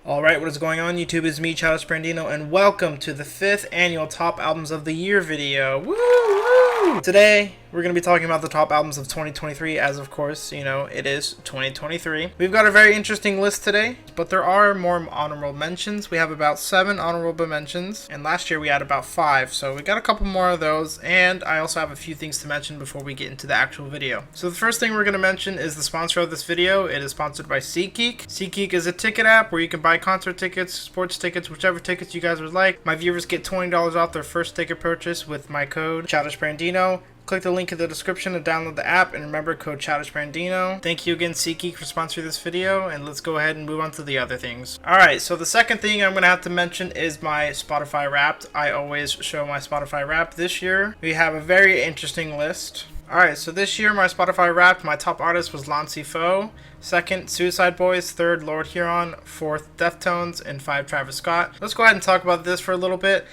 Alright, what is going on YouTube? It's me, Childish Brandino, and welcome to the 5th annual Top Albums of the Year video. Woo! Woo! Today, we're going to be talking about the top albums of 2023, as of course, you know, it is 2023. We've got a very interesting list today, but there are more honorable mentions. We have about 7 honorable mentions, and last year we had about 5, so we got a couple more of those, and I also have a few things to mention before we get into the actual video. So the first thing we're going to mention is the sponsor of this video. It is sponsored by SeatGeek. SeatGeek is a ticket app where you can buy concert tickets, sports tickets, whichever tickets you guys would like. My viewers get $20 off their first ticket purchase with my code Childish Brandino. Click the link in the description to download the app, and remember, code Childish Brandino. Thank you again, SeatGeek, for sponsoring this video, and let's go ahead and move on to the other things. Alright, so the second thing I'm going to have to mention is my Spotify Wrapped. I always show my Spotify Wrapped. This year, we have a very interesting list. Alright, so this year, my Spotify Wrapped, my top artist was Lancey Foux. Second, Suicide Boys. Third, Lord Huron. Fourth, Deftones. And 5, Travis Scott. Let's go ahead and talk about this for a little bit.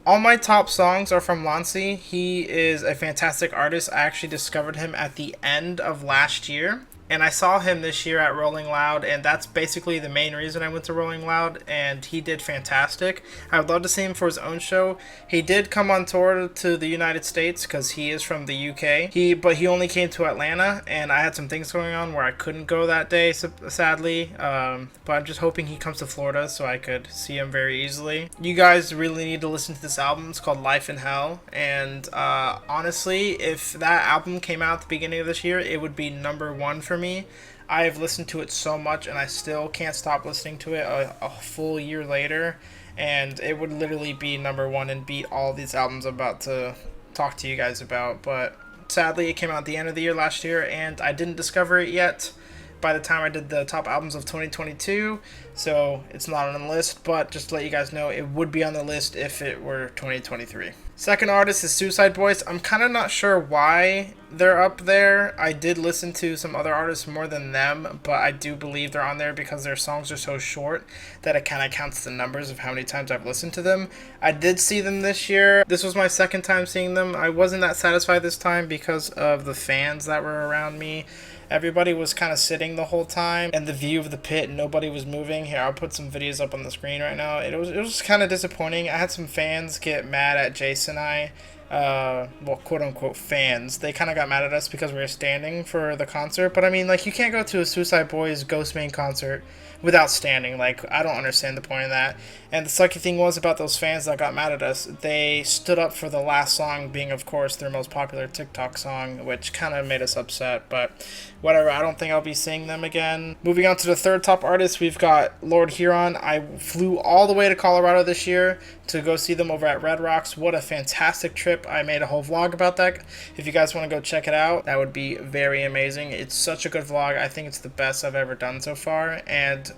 All my top songs are from Lancey. He is a fantastic artist. I actually discovered him at the end of last year. And I saw him this year at Rolling Loud, and that's basically the main reason I went to Rolling Loud, and he did fantastic. I would love to see him for his own show. He did come on tour to the United States because he is from the UK. But he only came to Atlanta, and I had some things going on where I couldn't go that day, sadly. But I'm just hoping he comes to Florida so I could see him very easily. You guys really need to listen to this album. It's called Life in Hell, and honestly, if that album came out at the beginning of this year, it would be #1 for me. I have listened to it so much and I still can't stop listening to it a full year later, and it would literally be #1 and beat all these albums I'm about to talk to you guys about. But sadly, it came out at the end of the year last year and I didn't discover it yet by the time I did the top albums of 2022, so it's not on the list, but just to let you guys know, it would be on the list if it were 2023. Second artist is Suicide Boys. I'm kind of not sure why they're up there. I did listen to some other artists more than them, but I do believe they're on there because their songs are so short that it kind of counts the numbers of how many times I've listened to them. I did see them this year. This was my second time seeing them. I wasn't that satisfied this time because of the fans that were around me. Everybody was kind of sitting the whole time, and the view of the pit, nobody was moving. Here, I'll put some videos up on the screen right now. It was kind of disappointing. I had some fans get mad at Jason and I. Well, quote-unquote fans. They kind of got mad at us because we were standing for the concert. But, I mean, like, you can't go to a Suicide Boys Ghost Main concert without standing. Like, I don't understand the point of that. And the sucky thing was about those fans that got mad at us, they stood up for the last song being, of course, their most popular TikTok song, which kind of made us upset. But whatever, I don't think I'll be seeing them again. Moving on to the third top artist, we've got Lord Huron. I flew all the way to Colorado this year to go see them over at Red Rocks. What a fantastic trip. I made a whole vlog about that. If you guys want to go check it out, that would be very amazing. It's such a good vlog. I think it's the best I've ever done so far. And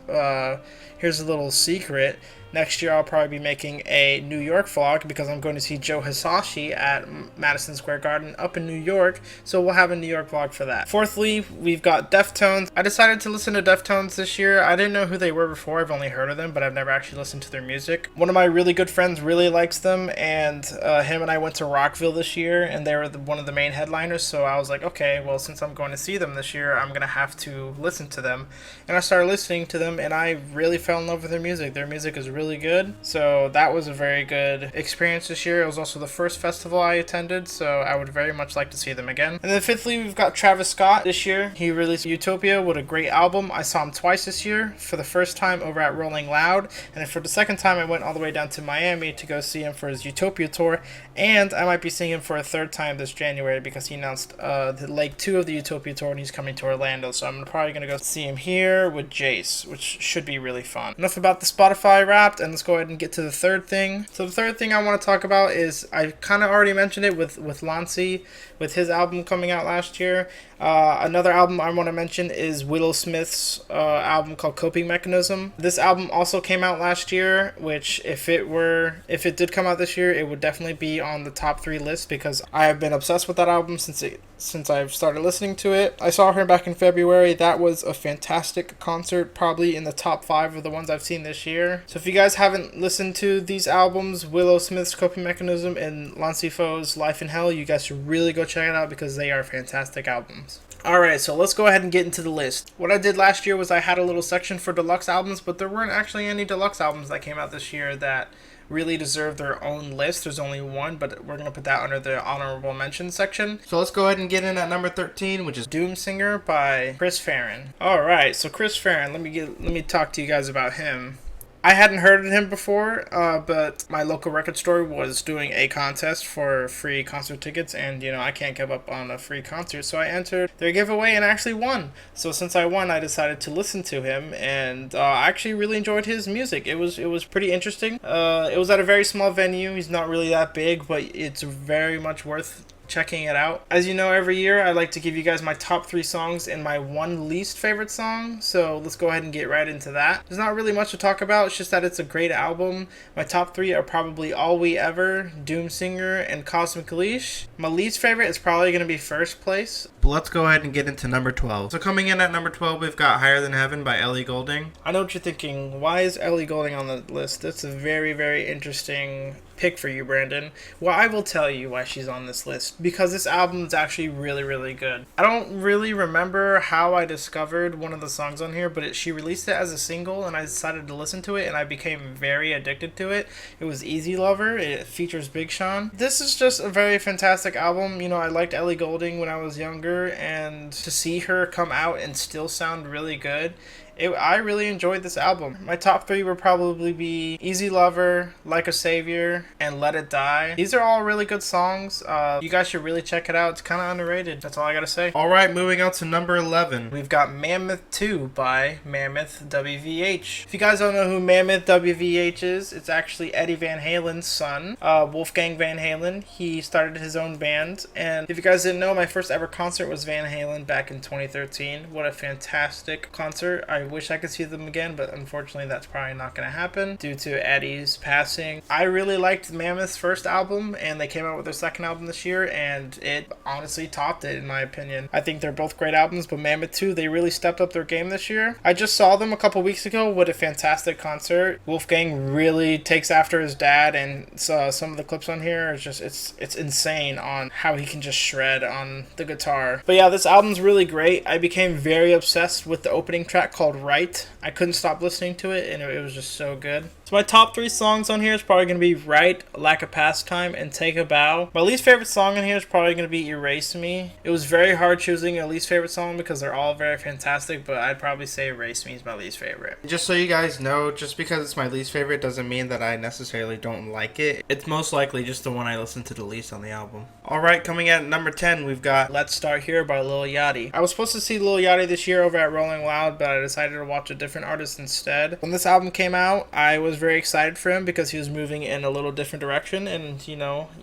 here's a little secret. Next year, I'll probably be making a New York vlog because I'm going to see Joe Hisaishi at Madison Square Garden up in New York, so we'll have a New York vlog for that. Fourthly, we've got Deftones. I decided to listen to Deftones this year. I didn't know who they were before. I've only heard of them, but I've never actually listened to their music. One of my really good friends really likes them, and him and I went to Rockville this year, and they were one of the main headliners, so I was like, okay, well, since I'm going to see them this year, I'm going to have to listen to them. And I started listening to them, and I really fell in love with their music. Their music is really good, so that was a very good experience this year. It was also the first festival I attended, so I would very much like to see them again. And then fifthly, we've got Travis Scott this year. He released Utopia. What a great album. I saw him twice this year. For the first time over at Rolling Loud, and then for the second time I went all the way down to Miami to go see him for his Utopia tour, and I might be seeing him for a third time this January because he announced the leg 2 of the Utopia tour and he's coming to Orlando, so I'm probably going to go see him here with Jace, which should be really fun. Enough about the Spotify Wrapped, and let's go ahead and get to the third thing. So the third thing I want to talk about is, I kind of already mentioned it with Lancey, with his album coming out last year. Another album I want to mention is Willow Smith's album called Coping Mechanism. This album also came out last year, which if it did come out this year, it would definitely be on the top 3 list because I have been obsessed with that album since it since I've started listening to it. I saw her back in February. That was a fantastic concert, probably in the top 5 of the ones I've seen this year. So if you guys haven't listened to these albums, Willow Smith's Coping Mechanism and Lancey Foux' Life in Hell, you guys should really go check it out because they are fantastic albums. Alright, so let's go ahead and get into the list. What I did last year was I had a little section for deluxe albums, but there weren't actually any deluxe albums that came out this year that really deserve their own list. There's only one, but we're going to put that under the honorable mention section. So let's go ahead and get in at number 13, which is Doom Singer by Chris Farren. Alright, so Chris Farren, let me talk to you guys about him. I hadn't heard of him before, but my local record store was doing a contest for free concert tickets, and I can't give up on a free concert, so I entered their giveaway and actually won. So since I won, I decided to listen to him, and I actually really enjoyed his music. It was pretty interesting. It was at a very small venue. He's not really that big, but it's very much worth checking it out. As you know, every year I like to give you guys my top 3 songs and my 1 least favorite song, so let's go ahead and get right into that. There's not really much to talk about, it's just that it's a great album. My top 3 are probably All We Ever, Doom Singer, and Cosmic Leash. My least favorite is probably going to be First Place. But let's go ahead and get into number 12. So coming in at number 12, we've got Higher Than Heaven by Ellie Goulding. I know what you're thinking, why is Ellie Goulding on the list? That's a very, very interesting pick for you, Brandon. Well, I will tell you why she's on this list, because this album is actually really, really good. I don't really remember how I discovered one of the songs on here, but she released it as a single, and I decided to listen to it, and I became very addicted to it. It was Easy Lover. It features Big Sean. This is just a very fantastic album. I liked Ellie Goulding when I was younger, and to see her come out and still sound really good, I really enjoyed this album. My top 3 would probably be Easy Lover, Like a Savior, and Let It Die. These are all really good songs. You guys should really check it out. It's kind of underrated. That's all I gotta say. Alright, moving on to number 11. We've got Mammoth 2 by Mammoth WVH. If you guys don't know who Mammoth WVH is, it's actually Eddie Van Halen's son, Wolfgang Van Halen. He started his own band, and if you guys didn't know, my first ever concert was Van Halen back in 2013. What a fantastic concert. I wish I could see them again, but unfortunately that's probably not going to happen due to Eddie's passing. I really liked Mammoth's first album, and they came out with their second album this year, and it honestly topped it in my opinion. I think they're both great albums, but Mammoth 2, they really stepped up their game this year. I just saw them a couple weeks ago. What a fantastic concert. Wolfgang really takes after his dad, and some of the clips on here are just, it's insane on how he can just shred on the guitar. But yeah, this album's really great. I became very obsessed with the opening track called Right. I couldn't stop listening to it, and it was just so good. So my top 3 songs on here is probably going to be Right, Lack of Pastime, and Take a Bow. My least favorite song on here is probably going to be Erase Me. It was very hard choosing a least favorite song because they're all very fantastic, but I'd probably say Erase Me is my least favorite. Just so you guys know, just because it's my least favorite doesn't mean that I necessarily don't like it. It's most likely just the one I listen to the least on the album. Alright, coming in at number 10, we've got Let's Start Here by Lil Yachty. I was supposed to see Lil Yachty this year over at Rolling Loud, but I decided to watch a different artist instead. When this album came out, I was very excited for him because he was moving in a little different direction, and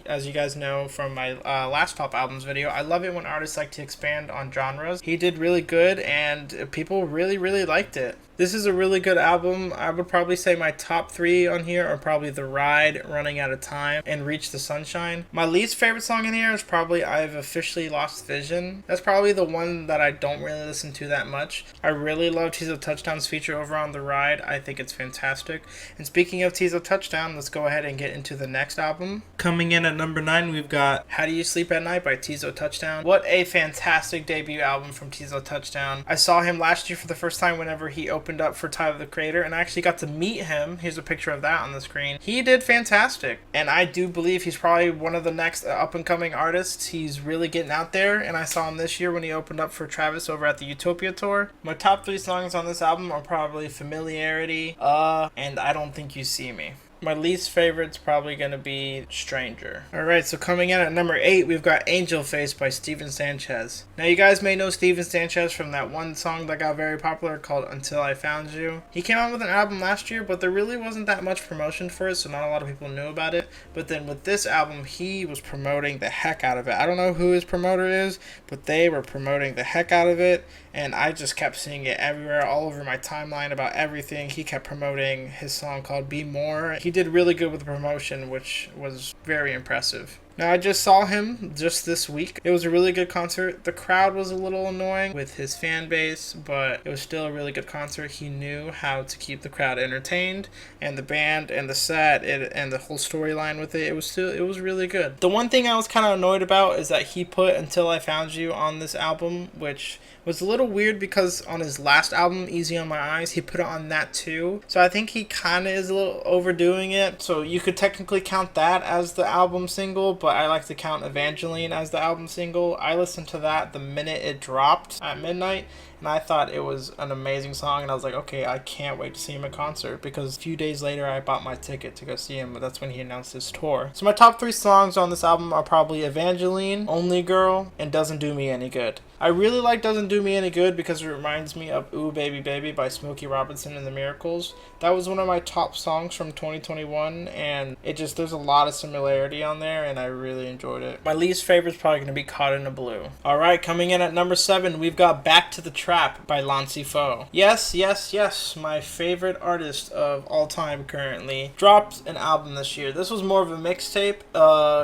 as you guys know from my last top albums video, I love it when artists like to expand on genres. He did really good, and people really, really liked it. This is a really good album. I would probably say my top 3 on here are probably The Ride, Running Out of Time, and Reach the Sunshine. My least favorite song in here is probably I've Officially Lost Vision. That's probably the one that I don't really listen to that much. I really love Teezo Touchdown's feature over on The Ride. I think it's fantastic. And speaking of Teezo Touchdown, let's go ahead and get into the next album. Coming in at number 9, we've got How Do You Sleep at Night by Teezo Touchdown. What a fantastic debut album from Teezo Touchdown. I saw him last year for the first time whenever he opened up for Tyler the Creator, and I actually got to meet him. Here's a picture of that on the screen. He did fantastic, and I do believe he's probably one of the next up-and-coming artists. He's really getting out there, and I saw him this year when he opened up for Travis over at the Utopia Tour. My top 3 songs on this album are probably Familiarity, and I Don't Think You See Me. My least favorite's probably going to be Stranger. Alright, so coming in at number 8, we've got Angel Face by Steven Sanchez. Now, you guys may know Steven Sanchez from that one song that got very popular called Until I Found You. He came out with an album last year, but there really wasn't that much promotion for it, so not a lot of people knew about it. But then with this album, he was promoting the heck out of it. I don't know who his promoter is, but they were promoting the heck out of it, and I just kept seeing it everywhere, all over my timeline about everything. He kept promoting his song called Be More. He did really good with the promotion, which was very impressive. Now, I just saw him just this week. It was a really good concert. The crowd was a little annoying with his fan base, but it was still a really good concert. He knew how to keep the crowd entertained, and the band and the set and the whole storyline with it was really good. The one thing I was kind of annoyed about is that he put Until I Found You on this album, which was a little weird because on his last album, Easy on My Eyes, he put it on that too. So I think he kind of is a little overdoing it. So you could technically count that as the album single, but I like to count Evangeline as the album single. I listened to that the minute it dropped at midnight, and I thought it was an amazing song, and I was like, okay, I can't wait to see him in concert, because a few days later I bought my ticket to go see him, but that's when he announced his tour. So my top 3 songs on this album are probably Evangeline, Only Girl, and Doesn't Do Me Any Good. I really like Doesn't Do Me Any Good because it reminds me of Ooh Baby Baby by Smokey Robinson and the Miracles. That was one of my top songs from 2021, and there's a lot of similarity on there, and I really enjoyed it. My least favorite is probably going to be Caught in the Blue. Alright, coming in at number 7, we've got Back to the Trap by Lancey Foux. Yes, my favorite artist of all time currently dropped an album this year. This was more of a mixtape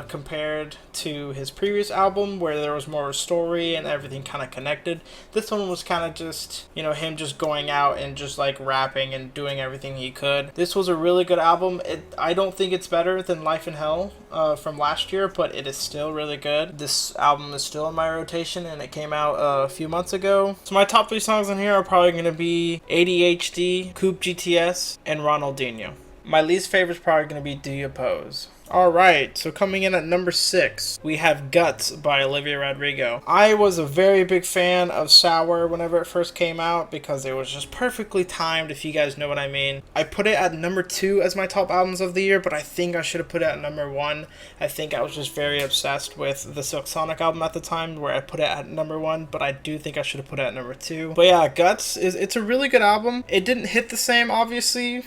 compared to his previous album, where there was more of a story and everything kind of connected. This one was kind of just, him just going out and just like rapping and doing everything he could. This was a really good album. I don't think it's better than Life in Hell from last year, but it is still really good. This album is still in my rotation, and it came out a few months ago. So my top 3 songs on here are probably going to be ADHD, Coupe GTS, and Ronaldinho. My least favorite is probably going to be Do You Pose. Alright, so coming in at number 6, we have Guts by Olivia Rodrigo. I was a very big fan of Sour whenever it first came out because it was just perfectly timed, if you guys know what I mean. I put it at number 2 as my top albums of the year, but I think I should have put it at number 1. I think I was just very obsessed with the Silk Sonic album at the time, where I put it at number 1, but I do think I should have put it at number 2. But yeah, Guts, it's a really good album. It didn't hit the same, obviously,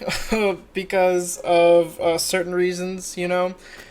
because of certain reasons,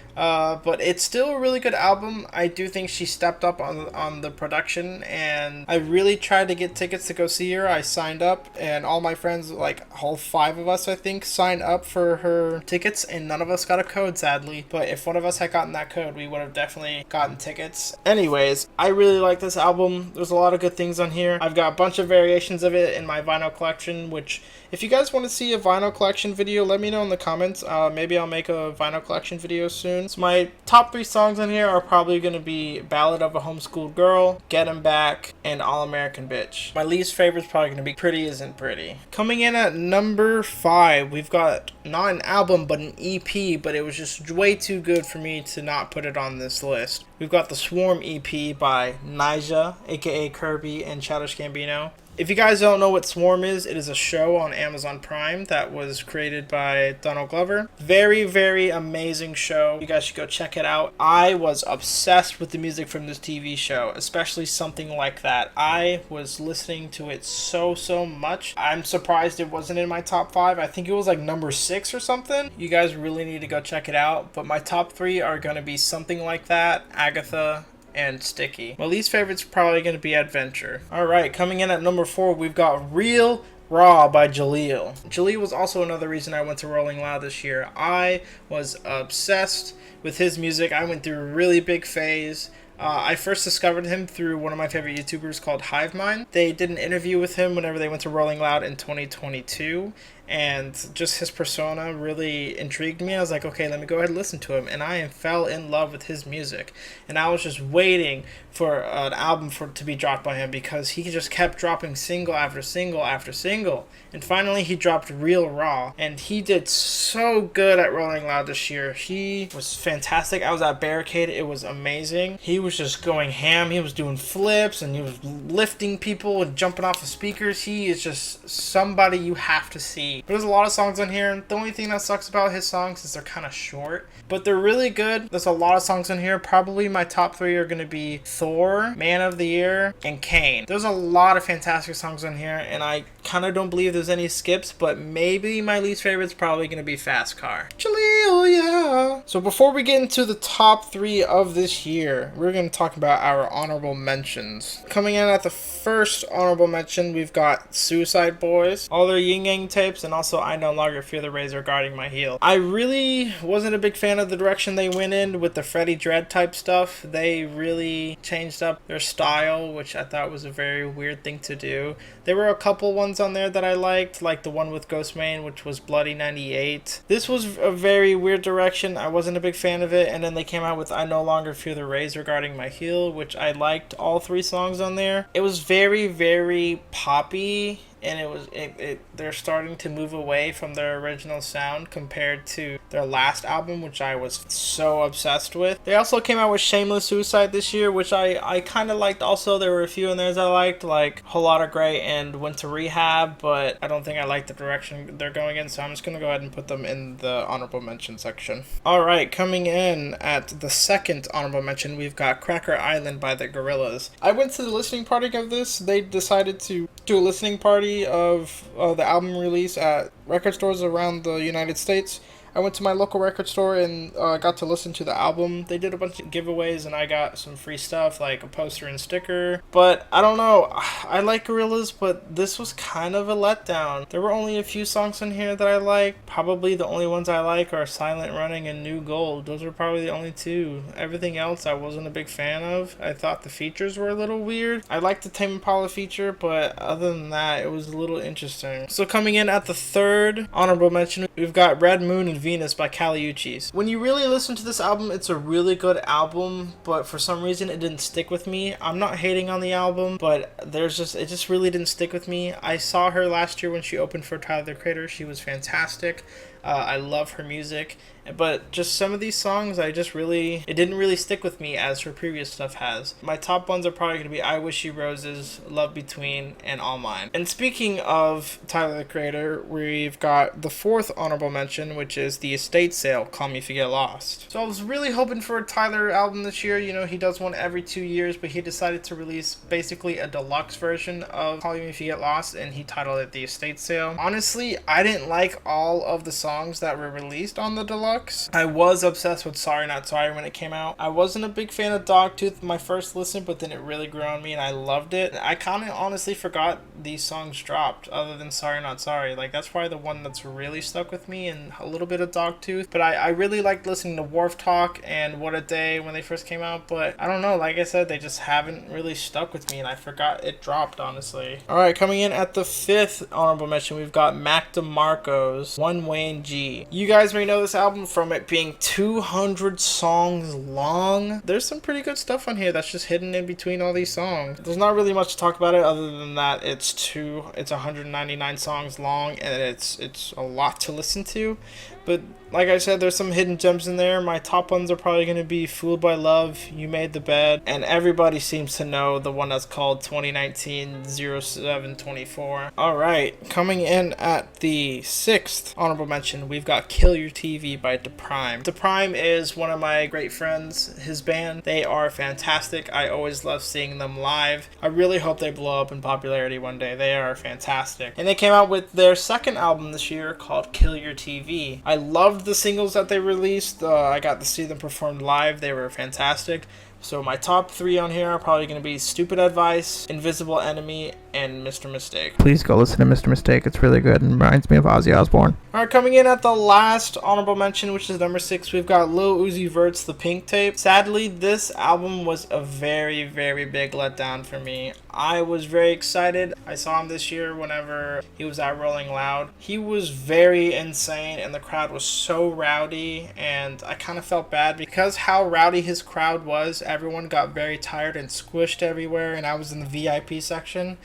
but it's still a really good album. I do think she stepped up on the production, and I really tried to get tickets to go see her. I signed up, and all my friends, like all 5 of us I think, signed up for her tickets, and none of us got a code, sadly. But if one of us had gotten that code, we would have definitely gotten tickets. Anyways, I really like this album. There's a lot of good things on here. I've got a bunch of variations of it in my vinyl collection, which if you guys want to see a vinyl collection video, let me know in the comments. Maybe I'll make a vinyl collection video soon. So my top 3 songs on here are probably going to be Ballad of a Homeschooled Girl, Get 'Em Back, and All American Bitch. My least favorite is probably going to be Pretty Isn't Pretty. Coming in at number 5, we've got not an album but an EP, but it was just way too good for me to not put it on this list. We've got the Swarm EP by Nyjah, aka Kirby, and Childish Gambino. If you guys don't know what Swarm is, it is a show on Amazon Prime that was created by Donald Glover. Very, very amazing show. You guys should go check it out. I was obsessed with the music from this TV show, especially Something Like That. I was listening to it so much. I'm surprised it wasn't in my top 5. I think it was like number 6 or something. You guys really need to go check it out. But my top 3 are going to be Something Like That, Agatha, and Sticky. My least favorite's probably going to be Adventure. Alright, coming in at number 4, we've got Real Raw by JELEEL. JELEEL was also another reason I went to Rolling Loud this year. I was obsessed with his music. I went through a really big phase. I first discovered him through one of my favorite YouTubers called Hivemind. They did an interview with him whenever they went to Rolling Loud in 2022, and just his persona really intrigued me. I was like, okay, let me go ahead and listen to him, and I fell in love with his music. And I was just waiting for an album to be dropped by him, because he just kept dropping single after single after single. And finally he dropped Real Raw, and he did so good at Rolling Loud this year. He was fantastic. I was at Barricade. It was amazing. He was just going ham. He was doing flips, and he was lifting people and jumping off of speakers. He is just somebody you have to see. But there's a lot of songs on here. The only thing that sucks about his songs is they're kind of short, but they're really good. There's a lot of songs on here. Probably my top 3 are going to be Thor, Man of the Year, and Kane. There's a lot of fantastic songs on here, and I kind of don't believe there's any skips, but maybe my least favorite is probably going to be Fast Car. JELEEL! Hell yeah. So before we get into the top 3 of this year, we're going to talk about our honorable mentions. Coming in at the first honorable mention, we've got Suicide Boys, all their Yin Yang tapes, and also I No Longer Fear the Razor Guarding My Heel. I really wasn't a big fan of the direction they went in with the Freddie Dredd type stuff. They really changed up their style, which I thought was a very weird thing to do. There were a couple ones on there that I liked, like the one with Ghostman, which was Bloody 98. This was a very weird direction. I wasn't a big fan of it, and then they came out with I No Longer Fear the Razor Guarding My Heel, which I liked all 3 songs on there. It was very, very poppy, and they're starting to move away from their original sound compared to their last album, which I was so obsessed with. They also came out with Shameless Suicide this year, which I kind of liked also. There were a few in there that I liked, like Whole Lotta Grey and Went to Rehab, but I don't think I like the direction they're going in, so I'm just going to go ahead and put them in the honorable mention section. Alright, coming in at the second honorable mention, we've got Cracker Island by the Gorillaz. I went to the listening party of this. They decided to do a listening party of the album release at record stores around the United States. I went to my local record store and got to listen to the album. They did a bunch of giveaways and I got some free stuff like a poster and sticker. But I don't know, I like Gorillaz, but this was kind of a letdown. There were only a few songs in here that I like. Probably the only ones I like are Silent Running and New Gold. Those were probably the only 2. Everything else I wasn't a big fan of. I thought the features were a little weird. I liked the Tame Impala feature, but other than that, it was a little interesting. So coming in at the third honorable mention, we've got Red Moon and Venus by Kali Uchis. When you really listen to this album, it's a really good album, but for some reason it didn't stick with me. I'm not hating on the album, but it just really didn't stick with me. I saw her last year when she opened for Tyler the Creator. She was fantastic. I love her music, but just some of these songs, it didn't really stick with me as her previous stuff has. My top ones are probably going to be I Wish You Roses, Love Between, and All Mine. And speaking of Tyler the Creator, we've got the fourth honorable mention, which is the estate sale, Call Me If You Get Lost. So I was really hoping for a Tyler album this year. You know, he does one every 2 years, but he decided to release basically a deluxe version of Call Me If You Get Lost, and he titled it The Estate Sale. Honestly, I didn't like all of the songs that were released on the deluxe. I was obsessed with Sorry Not Sorry when it came out. I wasn't a big fan of Dogtooth my first listen, but then it really grew on me and I loved it. I kind of honestly forgot these songs dropped other than Sorry Not Sorry. Like, that's probably the one that's really stuck with me, and a little bit of Dogtooth. But I really liked listening to Wharf Talk and What a Day when they first came out, but I don't know, like I said, they just haven't really stuck with me and I forgot it dropped, honestly. Alright, coming in at the fifth honorable mention, we've got Mac DeMarco's One Wayne G. You guys may know this album from it being 200 songs long. There's some pretty good stuff on here that's just hidden in between all these songs. There's not really much to talk about it other than that it's 199 songs long and it's a lot to listen to. But like I said, there's some hidden gems in there. My top ones are probably going to be Fooled by Love, You Made the Bed, and everybody seems to know the one that's called 2019-07-24. Alright, coming in at the sixth honorable mention, we've got Kill Your TV by DePrime. DePrime is one of my great friends. His band, they are fantastic. I always love seeing them live. I really hope they blow up in popularity one day. They are fantastic. And they came out with their second album this year called Kill Your TV. I loved the singles that they released. I got to see them perform live. They were fantastic. So my top 3 on here are probably going to be Stupid Advice, Invisible Enemy, and Mr. Mistake. Please go listen to Mr. Mistake. It's really good and reminds me of Ozzy Osbourne. Alright, coming in at the last honorable mention, which is number 6, we've got Lil Uzi Vert's The Pink Tape. Sadly, this album was a very, very big letdown for me. I was very excited. I saw him this year whenever he was at Rolling Loud. He was very insane and the crowd was so rowdy, and I kind of felt bad because how rowdy his crowd was. Everyone got very tired and squished everywhere, and I was in the VIP section,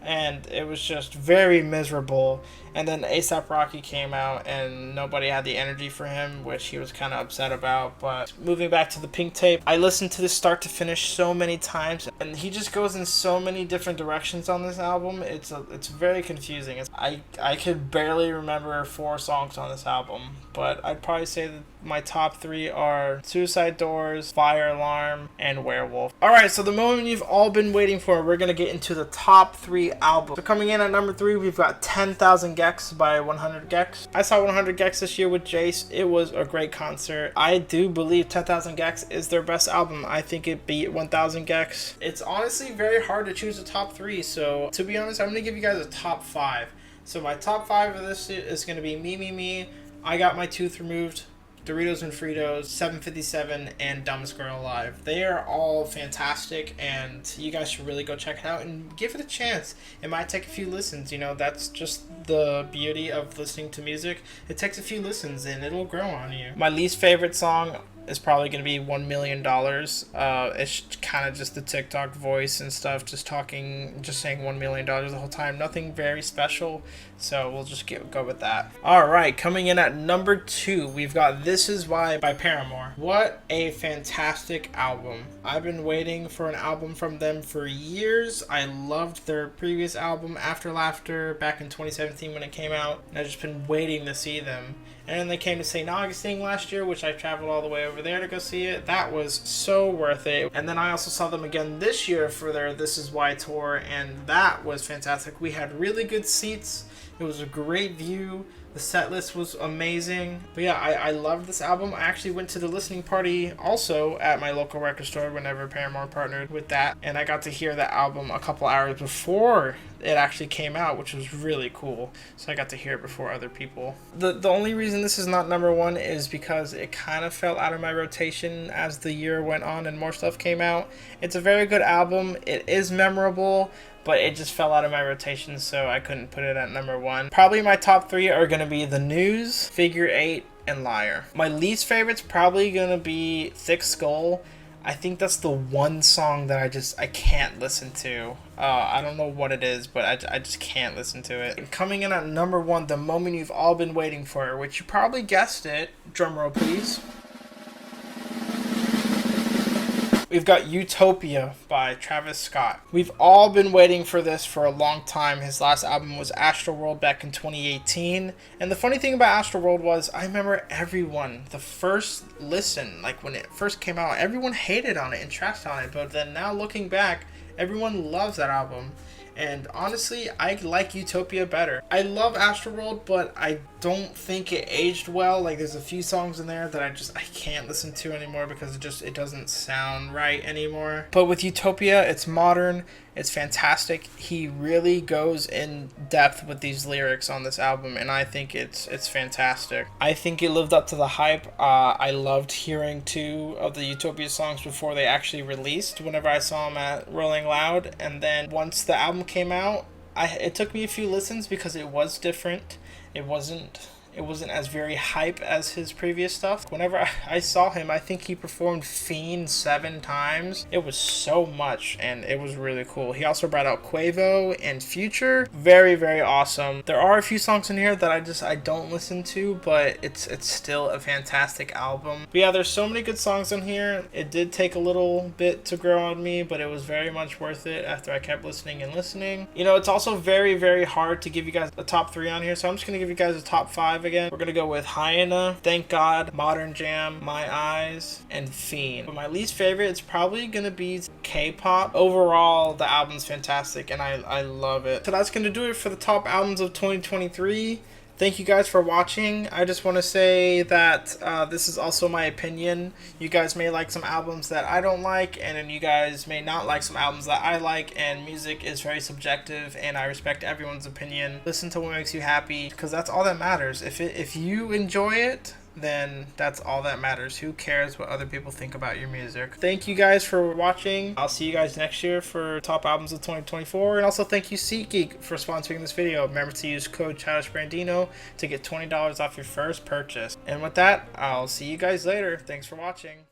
and it was just very miserable. And then A$AP Rocky came out and nobody had the energy for him, which he was kind of upset about. But moving back to The Pink Tape, I listened to this start to finish so many times, and he just goes in so many different directions on this album. It's very confusing. I could barely remember 4 songs on this album, but I'd probably say that my top 3 are Suicide Doors, Fire Alarm, and Werewolf. Alright, so the moment you've all been waiting for, we're going to get into the top 3 albums. So coming in at number 3, we've got 10,000 Gallons gex by 100 gex. I saw 100 gex this year with Jace. It was a great concert. I do believe 10,000 gex is their best album. I think it beat 1000 gex. It's honestly very hard to choose a top 3, so to be honest, I'm gonna give you guys a top 5. So my top 5 of this is gonna be Me Me Me, I Got My Tooth Removed, Doritos and Fritos, 757, and Dumbest Girl Alive. They are all fantastic, and you guys should really go check it out and give it a chance. It might take a few listens, you know, that's just the beauty of listening to music. It takes a few listens and it'll grow on you. My least favorite song is probably going to be $1 Million. It's kind of just the TikTok voice and stuff, just saying $1 million the whole time. Nothing very special, so we'll just go with that. Alright, coming in at number 2, we've got This Is Why by Paramore. What a fantastic album. I've been waiting for an album from them for years. I loved their previous album, After Laughter, back in 2017 when it came out, and I've just been waiting to see them. And then they came to St. Augustine last year, which I traveled all the way over there to go see it. That was so worth it. And then I also saw them again this year for their This Is Why tour, and that was fantastic. We had really good seats. It was a great view. The set list was amazing. But yeah, I loved this album. I actually went to the listening party also at my local record store whenever Paramore partnered with that. And I got to hear that album a couple hours before it actually came out, which was really cool. So I got to hear it before other people. The only reason this is not number 1 is because it kind of fell out of my rotation as the year went on and more stuff came out. It's a very good album. It is memorable, but it just fell out of my rotation, so I couldn't put it at number 1. Probably my top 3 are going to be The News, Figure 8, and Liar. My least favorite's probably going to be Thick Skull. I think that's the one song that I can't listen to. I don't know what it is, but I just can't listen to it. And coming in at number 1, the moment you've all been waiting for, which you probably guessed it. Drumroll, please. We've got Utopia by Travis Scott. We've all been waiting for this for a long time. His last album was Astroworld back in 2018. And the funny thing about Astroworld was, I remember everyone, the first listen, like when it first came out, everyone hated on it and trashed on it. But then now looking back, everyone loves that album. And honestly, I like Utopia better. I love Astroworld, but I don't think it aged well. Like, there's a few songs in there that I can't listen to anymore because it doesn't sound right anymore. But with Utopia, it's modern, it's fantastic. He really goes in depth with these lyrics on this album, and I think it's fantastic. I think it lived up to the hype. I loved hearing 2 of the Utopia songs before they actually released, whenever I saw them at Rolling Loud. And then once the album came out, it took me a few listens because it was different. It wasn't as very hype as his previous stuff. Whenever I saw him, I think he performed Fiend 7 times. It was so much, and it was really cool. He also brought out Quavo and Future. Very, very awesome. There are a few songs in here that I don't listen to, but it's still a fantastic album. But yeah, there's so many good songs in here. It did take a little bit to grow on me, but it was very much worth it after I kept listening and listening. You know, it's also very, very hard to give you guys a top 3 on here, so I'm just gonna give you guys a top 5 again. We're gonna go with Hyena, Thank God, Modern Jam, My Eyes, and Fiend. But my least favorite is probably gonna be K-pop. Overall, the album's fantastic and I love it. So that's gonna do it for the top albums of 2023. Thank you guys for watching. I just want to say that this is also my opinion. You guys may like some albums that I don't like, and then you guys may not like some albums that I like, and music is very subjective, and I respect everyone's opinion. Listen to what makes you happy, because that's all that matters. If you enjoy it, then that's all that matters. Who cares what other people think about your music? Thank you guys for watching. I'll see you guys next year for top albums of 2024. And also thank you SeatGeek for sponsoring this video. Remember to use code Childish Brandino to get $20 off your first purchase. And with that, I'll see you guys later. Thanks for watching.